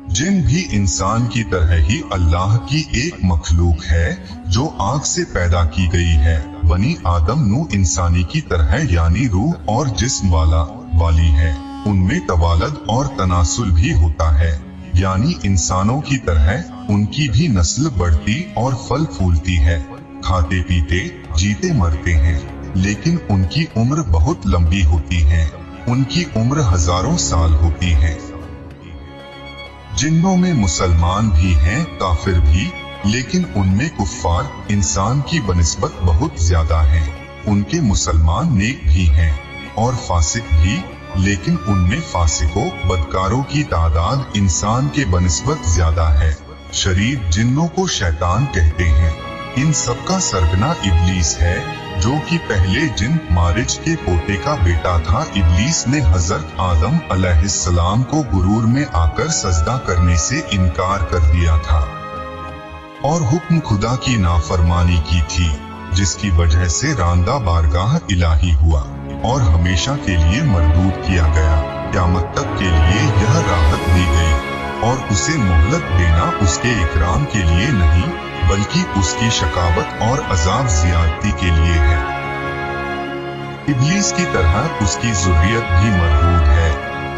जिन भी इंसान की तरह ही अल्लाह की एक मखलूक है जो आग से पैदा की गई है। बनी आदम नू इंसानी की तरह यानी रूह और जिस्म वाली है। उनमें तवालद और तनासुल भी होता है, यानी इंसानों की तरह उनकी भी नस्ल बढ़ती और फल फूलती है। खाते पीते जीते मरते हैं, लेकिन उनकी उम्र बहुत लंबी होती है। उनकी उम्र हजारों साल होती है। जिन्नों में मुसलमान भी हैं, काफिर भी, लेकिन उनमें कुफ्फार इंसान की बनिस्बत बहुत ज्यादा हैं। उनके मुसलमान नेक भी हैं और फासिक भी, लेकिन उनमें फासिकों बदकारों की तादाद इंसान के बनिस्बत ज्यादा है। शरीर जिन्नों को शैतान कहते हैं। इन सबका सरगना इब्लीस है, जो कि पहले जिन मारिज के पोते का बेटा था। इब्लीस ने हजरत आदम अलैहिस्सलाम को गुरूर में आकर सजदा करने से इनकार कर दिया था और हुक्म खुदा की नाफरमानी की थी, जिसकी वजह से रांदा बारगाह इलाही हुआ और हमेशा के लिए मरदूद किया गया। क़यामत तक के लिए यह राहत दी गई और उसे मोहलत देना उसके इकराम के लिए नहीं, बल्कि उसकी शकावत और अजाब ज़ियादती के लिए है। इब्लीस की तरह उसकी ज़ुर्रियत भी मरदूद है।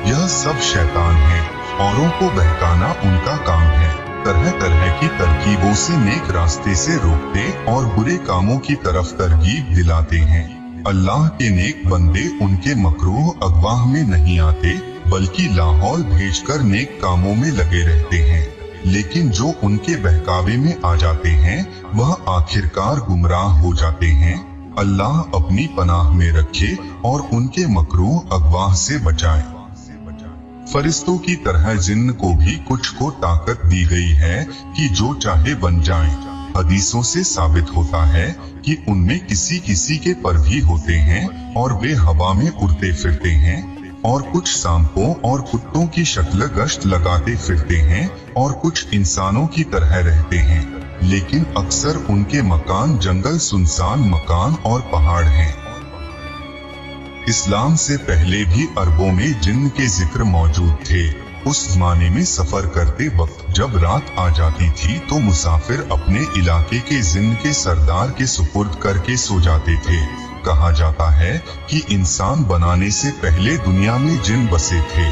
यह सब शैतान है। औरों को बहकाना उनका काम है। तरह तरह की तरकीबों से नेक रास्ते से रोकते और बुरे कामों की तरफ तरगीब दिलाते हैं। अल्लाह के नेक बंदे उनके मकरूह अगवाह में नहीं आते, बल्कि लाहौल भेजकर नेक कामों में लगे रहते हैं। लेकिन जो उनके बहकावे में आ जाते हैं, वह आखिरकार गुमराह हो जाते हैं। अल्लाह अपनी पनाह में रखे और उनके मकरूह अगवाह से बचाए। फरिश्तों की तरह जिन्न को भी कुछ को ताकत दी गई है कि जो चाहे बन जाएं। हदीसों से साबित होता है कि उनमें किसी किसी के पर भी होते हैं और वे हवा में उड़ते फिरते हैं, और कुछ सांपों और कुत्तों की शक्ल गश्त लगाते फिरते हैं, और कुछ इंसानों की तरह रहते हैं, लेकिन अक्सर उनके मकान जंगल, सुनसान मकान और पहाड़ हैं। इस्लाम से पहले भी अरबों में जिन्न के जिक्र मौजूद थे। उस जमाने में सफर करते वक्त जब रात आ जाती थी तो मुसाफिर अपने इलाके के जिन्न के सरदार के सुपुर्द करके सो जाते थे। कहा जाता है कि इंसान बनाने से पहले दुनिया में जिन बसे थे,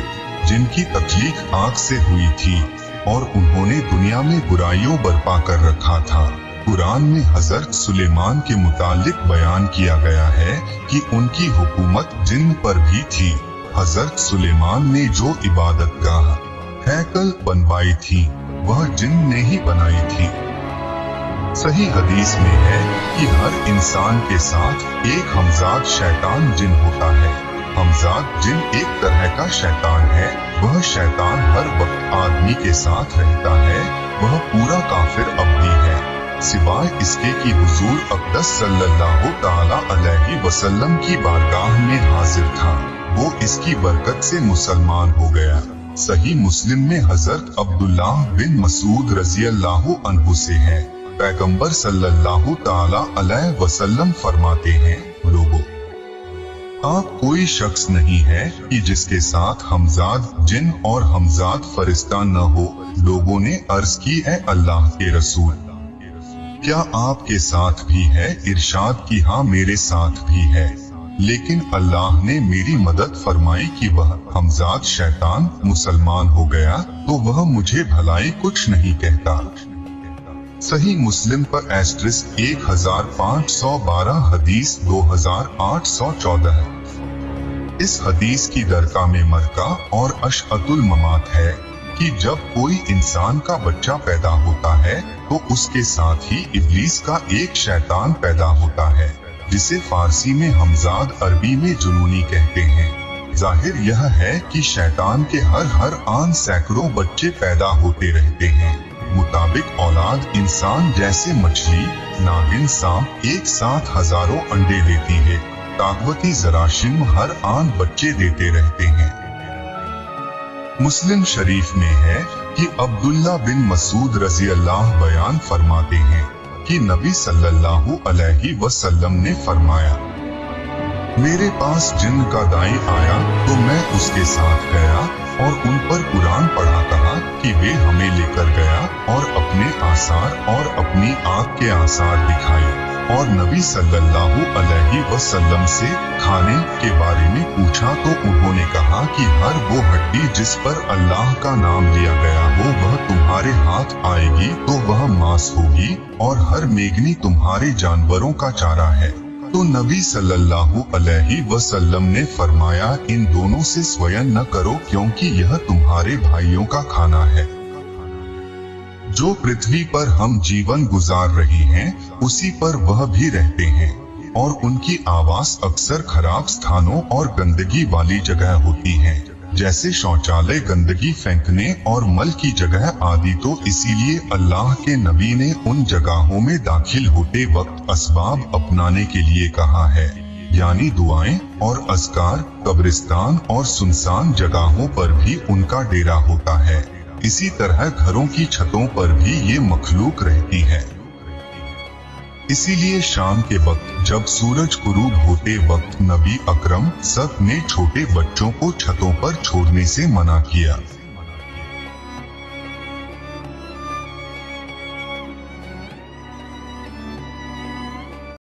जिनकी तख्लीक आग से हुई थी और उन्होंने दुनिया में बुराइयों बर्पा कर रखा था। कुरान में हजरत सुलेमान के मुतालिक बयान किया गया है कि उनकी हुकूमत जिन पर भी थी। हजरत सुलेमान ने जो इबादतगाह हैकल बनवाई थी, वह जिन ने ही बनाई थी। सही हदीस में है कि हर इंसान के साथ एक हमजाद शैतान जिन होता है। हमजाद जिन एक तरह का शैतान है। वह शैतान हर वक्त आदमी के साथ रहता है। वह पूरा काफिर अब्दी है, सिवाय इसके कि हुजूर अक़दस सल्लल्लाहु ताला अलैहि वसल्लम की बारगाह में हाजिर था। वो इसकी बरकत से मुसलमान हो गया। सही मुस्लिम में हजरत अब्दुल्लाह बिन मसूद रज़ियल्लाहु अन्हु से है, पैगंबर सल्लल्लाहु ताला अलैहि वसल्लम फरमाते हैं, लोगों, आप कोई शख्स नहीं है कि जिसके साथ हमजाद जिन और हमजाद फरिश्ता न हो। लोगों ने अर्ज की, है अल्लाह के रसूल, क्या आपके साथ भी है? इरशाद की, हाँ मेरे साथ भी है। लेकिन अल्लाह ने मेरी मदद फरमाई कि वह हमजाद शैतान मुसलमान हो गया तो वह मुझे भलाई कुछ नहीं कहता। सही मुस्लिम पर * 1512 हदीस 2814। इस हदीस की दरका में मरका और अशअतुल ममात है कि जब कोई इंसान का बच्चा पैदा होता है तो उसके साथ ही इब्लीस का एक शैतान पैदा होता है, जिसे फारसी में हमजाद, अरबी में जुनूनी कहते हैं। जाहिर यह है कि शैतान के हर आन सैकड़ों बच्चे पैदा होते रहते हैं। मुताबिक औलाद इंसान जैसे मछली, नागिन, सांप एक साथ हजारों अंडे देती है। ताकवती जराशिम हर आन बच्चे देते रहते हैं। मुस्लिम शरीफ में है कि अब्दुल्ला बिन मसूद रज़ियल्लाहु बयान फरमाते हैं कि नबी सल्लल्लाहु अलैहि वसल्लम ने फरमाया, मेरे पास जिन का दाई आया तो मैं उसके साथ गया और उन पर कुरान पढ़ा। कहा, कि वे हमें लेकर गया और अपने आसार और अपनी आँख के आसार दिखाए और नबी सल्लल्लाहु अलैहि वसल्लम से खाने के बारे में पूछा तो उन्होंने कहा कि हर वो हड्डी जिस पर अल्लाह का नाम लिया गया हो वह तुम्हारे हाथ आएगी तो वह मांस होगी और हर मेघनी तुम्हारे जानवरों का चारा है। तो नबी सल्लल्लाहु अलैहि वसल्लम ने फरमाया इन दोनों से स्वयं न करो क्योंकि यह तुम्हारे भाइयों का खाना है। जो पृथ्वी पर हम जीवन गुजार रहे हैं उसी पर वह भी रहते हैं और उनकी आवास अक्सर खराब स्थानों और गंदगी वाली जगह होती है, जैसे शौचालय, गंदगी फेंकने और मल की जगह आदि। तो इसीलिए अल्लाह के नबी ने उन जगहों में दाखिल होते वक्त असबाब अपनाने के लिए कहा है, यानी दुआएं और अज़कार। कब्रिस्तान और सुनसान जगहों पर भी उनका डेरा होता है। इसी तरह घरों की छतों पर भी ये मखलूक रहती है। इसीलिए शाम के वक्त जब सूरज गुरूब होते वक्त नबी अकरम सब ने छोटे बच्चों को छतों पर छोड़ने से मना किया।